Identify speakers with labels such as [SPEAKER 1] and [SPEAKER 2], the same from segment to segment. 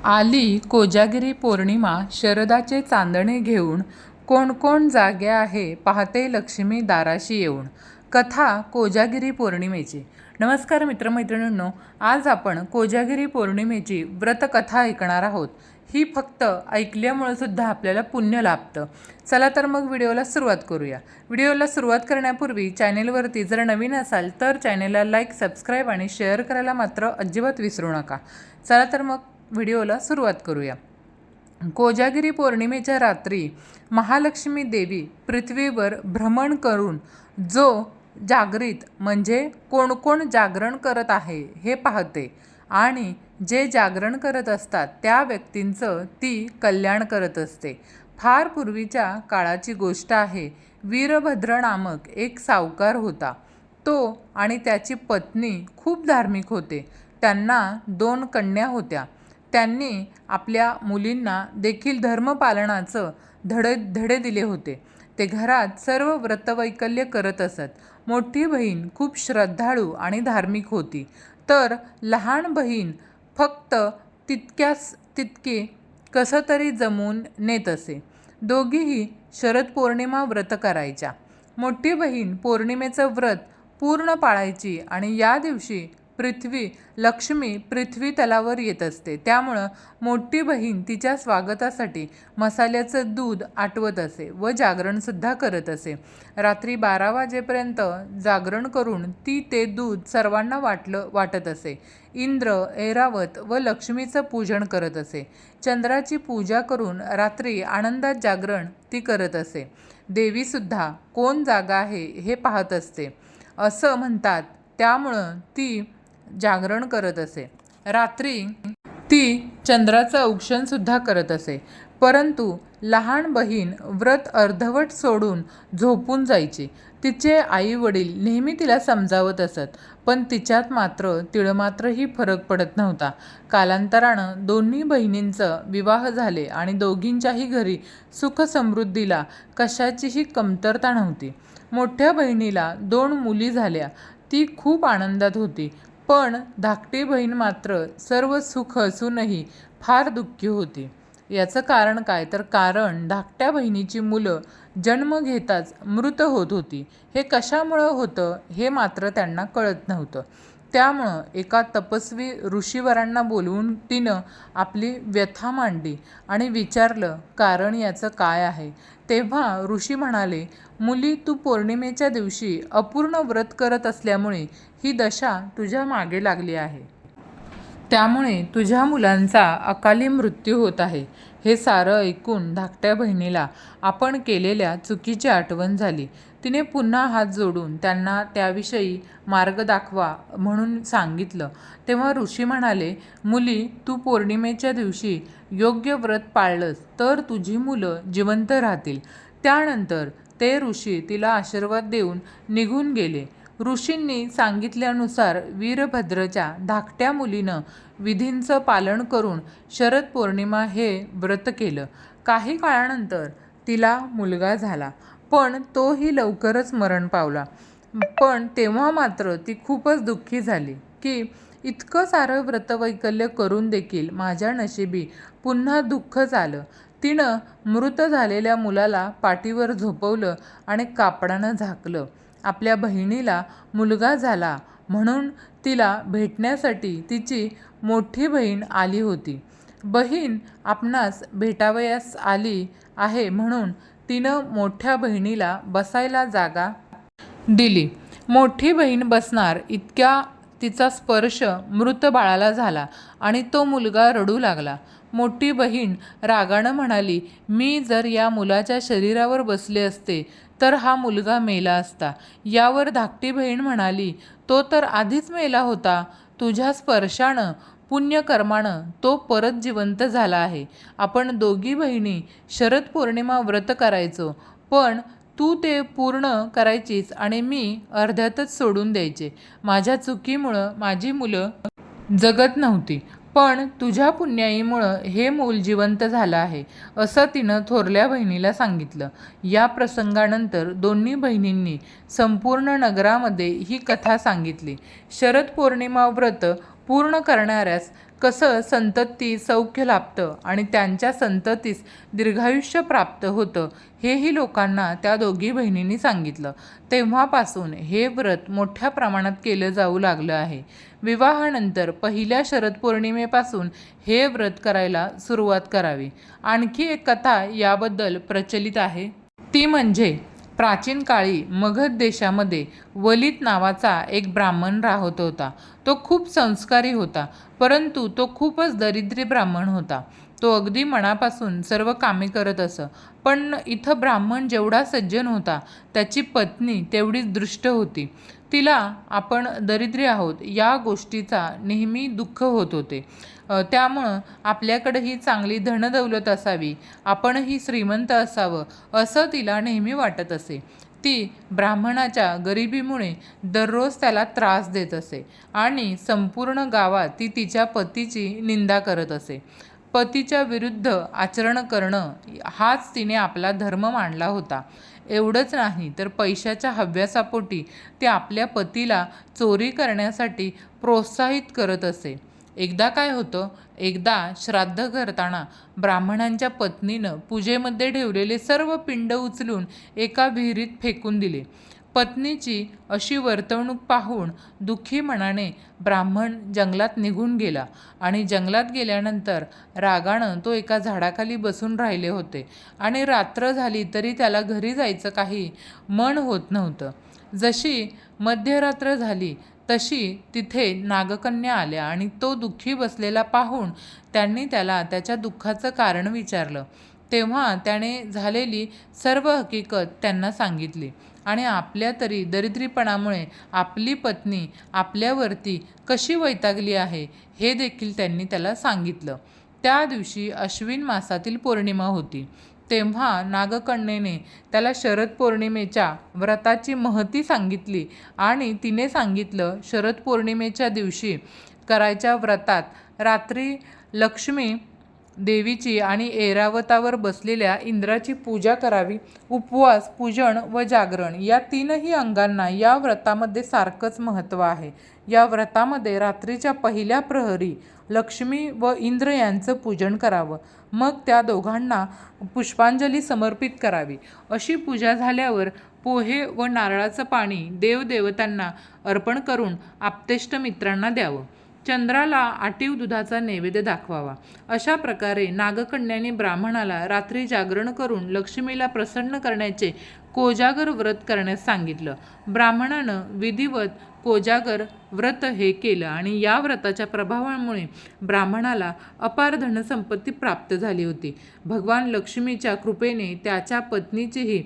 [SPEAKER 1] आली कोजागिरी पौर्णिमा शरदाचे चांदणे घेऊन, कोण कोण जागे आहे पाहते लक्ष्मी दाराशी येऊन. कथा कोजागिरी पौर्णिमेची. नमस्कार मित्रमैत्रिणींनो, आज आपण कोजागिरी पौर्णिमेची व्रतकथा ऐकणार आहोत. ही फक्त ऐकल्यामुळे सुद्धा आपल्याला पुण्य लाभतं. चला तर मग व्हिडिओला सुरुवात करूया. व्हिडिओला सुरुवात करण्यापूर्वी चॅनेलवरती जर नवीन असाल तर चॅनेलला लाईक, सबस्क्राईब आणि शेअर करायला मात्र अजिबात विसरू नका. चला तर मग व्हिडिओला सुरुवात करूया. कोजागिरी पौर्णिमेच्या रात्री महालक्ष्मी देवी पृथ्वीवर भ्रमण करून जो जागृत म्हणजे कोण कोण जागरण करत आहे हे पाहते आणि जे जागरण करत असतात त्या व्यक्तींचं ती कल्याण करत असते. फार पूर्वीच्या काळाची गोष्ट आहे. वीरभद्र नामक एक सावकार होता. तो आणि त्याची पत्नी खूप धार्मिक होते. त्यांना 2 कन्या होत्या. त्यांनी आपल्या मुलींना देखील धर्मपालनाचं धडे दिले होते. ते घरात सर्व व्रतवैकल्य करत असत. मोठी बहीण खूप श्रद्धाळू आणि धार्मिक होती, तर लहान बहीण फक्त तितके कसं तरी जमवून नेत असे. दोघीही शरद पौर्णिमा व्रत करायच्या. मोठी बहीण पौर्णिमेचं व्रत पूर्ण पाळायची आणि या दिवशी लक्ष्मी पृथ्वी तलावर येत असते. त्यामुळं मोठी बहीण तिच्या स्वागतासाठी मसाल्याचं दूध आटवत असे व जागरणसुद्धा करत असे. रात्री 12 वाजेपर्यंत जागरण करून ती ते दूध सर्वांना वाटत असे. इंद्र, ऐरावत व लक्ष्मीचं पूजन करत असे. चंद्राची पूजा करून रात्री आनंदात जागरण ती करत असे. देवीसुद्धा कोण जागा आहे हे पाहत असते असं म्हणतात. त्यामुळं ती जागरण करत असे. रात्री ती चंद्राचं औक्षणसुद्धा करत असे. परंतु लहान बहीण व्रत अर्धवट सोडून झोपून जायची. तिचे आई वडील नेहमी तिला समजावत असत, पण तिच्यात मात्र तिळमात्रही फरक पडत नव्हता. कालांतरानं दोन्ही बहिणींचं विवाह झाले आणि दोघींच्याही घरी सुख समृद्धीला कशाचीही कमतरता नव्हती. मोठ्या बहिणीला 2 मुली झाल्या. ती खूप आनंदात होती, पण धाकटी बहीण मात्र सर्व सुख असूनही फार दुःखी होती. याचं कारण काय तर कारण धाकट्या बहिणीची मुलं जन्म घेताच मृत होत होती. हे कशामुळं होतं हे मात्र त्यांना कळत नव्हतं. त्यामुळं एका तपस्वी ऋषीवरांना बोलवून तिनं आपली व्यथा मांडली आणि विचारलं कारण याचं काय आहे. तेव्हा ऋषी म्हणाले, मुली, तू पौर्णिमेच्या दिवशी अपूर्ण व्रत करत असल्यामुळे ही दशा तुझ्या मागे लागली आहे. त्यामुळे तुझ्या मुलांचा अकाली मृत्यू होत आहे. हे सारं ऐकून धाकट्या बहिणीला आपण केलेल्या चुकीची आठवण झाली. तिने पुन्हा हात जोडून त्यांना त्याविषयी मार्ग दाखवा म्हणून सांगितलं. तेव्हा ऋषी म्हणाले, मुली, तू पौर्णिमेच्या दिवशी योग्य व्रत पाळलंस तर तुझी मुलं जिवंत राहतील. त्यानंतर ते ऋषी तिला आशीर्वाद देऊन निघून गेले. ऋषींनी सांगितल्यानुसार वीरभद्रच्या धाकट्या मुलीनं विधींचं पालन करून शरद पौर्णिमा हे व्रत केलं. काही काळानंतर तिला मुलगा झाला, पण तोही लवकरच मरण पावला. पण तेव्हा मात्र ती खूपच दुःखी झाली की इतकं सारं व्रतवैकल्य करून देखील माझ्या नशिबी पुन्हा दुःखच आलं. तिनं मृत झालेल्या मुलाला पाठीवर झोपवलं आणि कापडानं झाकलं. आपल्या बहिणीला मुलगा झाला म्हणून तिला भेटण्यासाठी तिची मोठी बहीण आली होती. बहीण आपणास भेटावयास आली आहे म्हणून तिनं मोठ्या बहिणीला बसायला जागा दिली. मोठी बहीण बसणार इतक्या तिचा स्पर्श मृत बाळाला झाला आणि तो मुलगा रडू लागला. मोठी बहीण रागानं म्हणाली, मी जर या मुलाच्या शरीरावर बसले असते तर हा मुलगा मेला असता. यावर धाकटी बहीण म्हणाली, तो तर आधीच मेला होता. तुझ्या स्पर्शानं, पुण्यकर्मानं तो परत जिवंत झाला आहे. आपण दोघी बहिणी शरद पौर्णिमा व्रत करायचो, पण तू ते पूर्ण करायचीस आणि मी अर्ध्यातच सोडून द्यायचे. माझ्या चुकीमुळं माझी मुलं जगत नव्हती, पण तुझ्या पुण्याईमुळं हे मूल जिवंत झालं आहे, असं तिनं थोरल्या बहिणीला सांगितलं. या प्रसंगानंतर दोन्ही बहिणींनी संपूर्ण नगरामध्ये ही कथा सांगितली. शरद पौर्णिमा व्रत पूर्ण करणाऱ्यास कसं संतती सौख्य लाभतं आणि त्यांच्या संततीस दीर्घायुष्य प्राप्त होतं हेही लोकांना त्या दोघी बहिणींनी सांगितलं. तेव्हापासून हे व्रत मोठ्या प्रमाणात केलं जाऊ लागलं आहे. विवाहानंतर पहिल्या शरद पौर्णिमेपासून हे व्रत करायला सुरुवात करावी. आणखी एक कथा याबद्दल प्रचलित आहे, ती म्हणजे प्राचीन काळी मगध देशामध्ये वलित नावाचा एक ब्राह्मण राहत होता. तो खूप संस्कारी होता, परंतु तो खूपच दरिद्री ब्राह्मण होता. तो अगदी मनापासून सर्व कामे करत असं. पण इथं ब्राह्मण जेवढा सज्जन होता, त्याची पत्नी तेवढीच दृष्ट होती. तिला आपण दरिद्री आहोत या गोष्टीचा नेहमी दुःख होत होते. त्यामुळं आपल्याकडेही चांगली धनदौलत असावी, आपणही श्रीमंत असावं असं तिला नेहमी वाटत असे. ती ब्राह्मणाच्या गरिबीमुळे दररोज त्याला त्रास देत असे आणि संपूर्ण गावात ती तिच्या पतीची निंदा करत असे. पतीच्या विरुद्ध आचरण करणं हाच तिने आपला धर्म मानला होता. एवढंच नाही तर पैशाच्या हव्यासापोटी ती आपल्या पतीला चोरी करण्यासाठी प्रोत्साहित करत असे. एकदा काय होतं, एकदा श्राद्ध करताना ब्राह्मणांच्या पत्नीनं पूजेमध्ये ठेवलेले सर्व पिंड उचलून एका विहिरीत फेकून दिले. पत्नीची अशी वर्तवणूक पाहून दुःखी मनाने ब्राह्मण जंगलात निघून गेला आणि जंगलात गेल्यानंतर रागानं तो एका झाडाखाली बसून राहिले होते आणि रात्र झाली तरी त्याला घरी जायचं काही मन होत नव्हतं. जशी मध्यरात्र झाली तशी तिथे नागकन्या आल्या आणि तो दुःखी बसलेला पाहून त्यांनी त्याला त्याच्या दुःखाचं कारण विचारलं. तेव्हा त्याने झालेली सर्व हकीकत त्यांना सांगितली आणि आपल्या तरी दरिद्रीपणामुळे आपली पत्नी आपल्यावरती कशी वैतागली आहे हे देखील त्यांनी त्याला सांगितलं. त्या दिवशी अश्विन मासातील पौर्णिमा होती. तेव्हा नागकन्येने त्याला शरद पौर्णिमेच्या व्रताची महती सांगितली आणि तिने सांगितलं, शरद पौर्णिमेच्या दिवशी करायच्या व्रतात रात्री लक्ष्मी देवीची आणि ऐरावतावर बसलेल्या इंद्राची पूजा करावी. उपवास, पूजन व जागरण या तीनही अंगांना या व्रतामध्ये सारखंच महत्त्व आहे. या व्रतामध्ये रात्रीच्या पहिल्या प्रहरी लक्ष्मी व इंद्र यांचं पूजन करावं. मग त्या दोघांना पुष्पांजली समर्पित करावी. अशी पूजा झाल्यावर पोहे व नारळाचं पाणी देवदेवतांना अर्पण करून आप्तेष्ट मित्रांना द्यावं. चंद्राला आटीव दुधाचा नैवेद्य दाखवावा. अशा प्रकारे नागकन्याने ब्राह्मणाला रात्री जागरण करून लक्ष्मीला प्रसन्न करण्याचे कोजागर व्रत करण्यास सांगितलं. ब्राह्मणानं विधिवत कोजागर व्रत हे केलं आणि या व्रताच्या प्रभावामुळे ब्राह्मणाला अपार धनसंपत्ती प्राप्त झाली होती. भगवान लक्ष्मीच्या कृपेने त्याच्या पत्नीचीही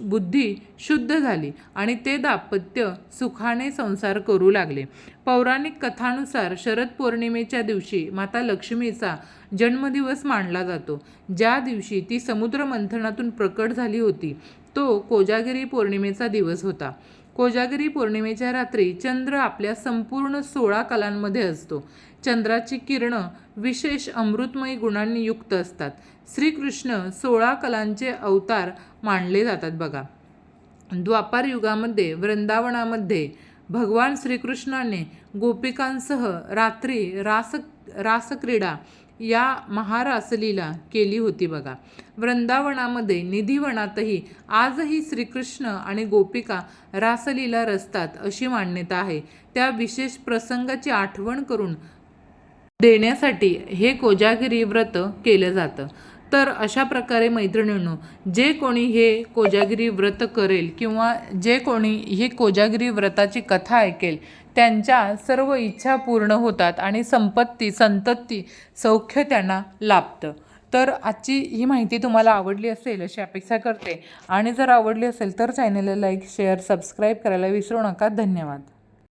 [SPEAKER 1] बुद्धी शुद्ध झाली आणि ते दाम्पत्य सुखाने संसार करू लागले. पौराणिक कथानुसार शरद पौर्णिमेच्या दिवशी माता लक्ष्मीचा जन्मदिवस मानला जातो. ज्या दिवशी ती समुद्र मंथनातून प्रकट झाली होती तो कोजागिरी पौर्णिमेचा दिवस होता. कोजागिरी पौर्णिमेच्या रात्री चंद्र आपल्या संपूर्ण 16 कलांमध्ये असतो. चंद्राची किरणं विशेष अमृतमयी गुणांनी युक्त असतात. श्रीकृष्ण 16 कलांचे अवतार मानले जातात बघा. द्वापार युगामध्ये वृंदावनामध्ये भगवान श्रीकृष्णाने गोपिकांसह रात्री रासक्रीडा या महारासलीला केली होती बघा. वृंदावनामध्ये निधिवनातही आजही श्रीकृष्ण आणि गोपिका रासलीला रचतात अशी मान्यता आहे. त्या विशेष प्रसंगाची आठवण करून देण्यासाठी हे कोजागिरी व्रत केलं जातं. तर अशा प्रकारे मैत्रिणींनो, जे कोणी हे कोजागिरी व्रत करेल किंवा जे कोणी हे कोजागिरी व्रताची कथा ऐकेल त्यांच्या सर्व इच्छा पूर्ण होतात आणि संतती सौख्य त्यांना लाभतं. तर आजची ही माहिती तुम्हाला आवडली असेल अशी अपेक्षा करते आणि जर आवडली असेल तर चॅनलला लाईक, शेअर, सबस्क्राईब करायला विसरू नका. धन्यवाद.